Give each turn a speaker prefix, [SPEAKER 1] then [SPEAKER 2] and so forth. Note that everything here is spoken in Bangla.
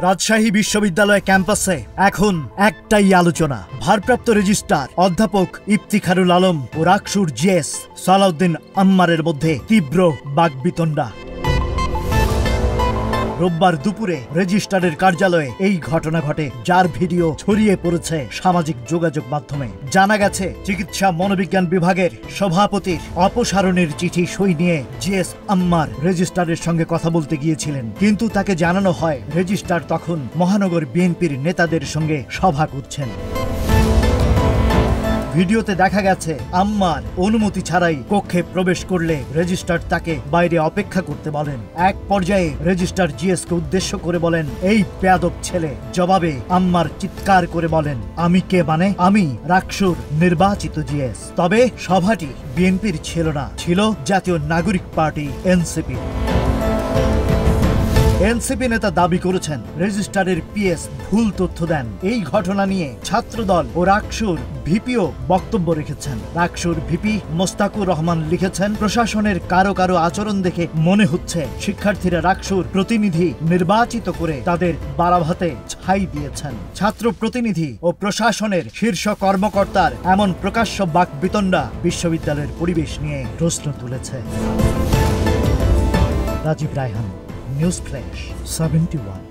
[SPEAKER 1] রাজশাহী বিশ্ববিদ্যালয় ক্যাম্পাসে এখন একটাই আলোচনা, ভারপ্রাপ্ত রেজিস্ট্রার অধ্যাপক ইফতিখারুল আলম ও রাকসুর জিএস সালাউদ্দিন আম্মারের মধ্যে তীব্র বাকবিতণ্ডা। রোববার দুপুরে রেজিস্ট্রারের কার্যালয়ে এই ঘটনা ঘটে, যার ভিডিও ছড়িয়ে পড়েছে সামাজিক যোগাযোগ মাধ্যমে। জানা গেছে, চিকিৎসা মনোবিজ্ঞান বিভাগের সভাপতির অপসারণের চিঠি সই নিয়ে জিএস আম্মার রেজিস্ট্রারের সঙ্গে কথা বলতে গিয়েছিলেন, কিন্তু তাকে জানানো হয় রেজিস্ট্রার তখন মহানগর বিএনপির নেতাদের সঙ্গে সভা করছেন। ভিডিওতে দেখা গেছে, আম্মার অনুমতি ছাড়াই কক্ষে প্রবেশ করলে রেজিস্ট্রার তাকে বাইরে অপেক্ষা করতে বলেন। এক পর্যায়ে রেজিস্ট্রার জিএস কে উদ্দেশ্য করে বলেন, এই বেয়াদব ছেলে। জবাবে আম্মার চিৎকার করে বলেন, আমি কে মানে? আমি রাকসুর নির্বাচিত জিএস। তবে সভাটি বিএনপির ছিল না, ছিল জাতীয় নাগরিক পার্টি এনসিপি। এনসিপি নেতা দাবি করেছেন রেজিস্ট্রারের পিএস ভুল তথ্য দেন। এই ঘটনা নিয়ে ছাত্রদল ও রাকসুর ভিপিও বক্তব্য রেখেছেন। রাকসুর ভিপি মোস্তাকুর রহমান লিখেছেন, প্রশাসনের কারো কারো আচরণ দেখে মনে হচ্ছে শিক্ষার্থীরা রাকসুর প্রতিনিধি নির্বাচিত করে তাদের বারাভাতে ছাই দিয়েছেন। ছাত্র প্রতিনিধি ও প্রশাসনের শীর্ষ কর্মকর্তার এমন প্রকাশ্য বাকবিতণ্ডা বিশ্ববিদ্যালয়ের পরিবেশ নিয়ে প্রশ্ন তুলেছে। Rajib Raihan, news flash 71।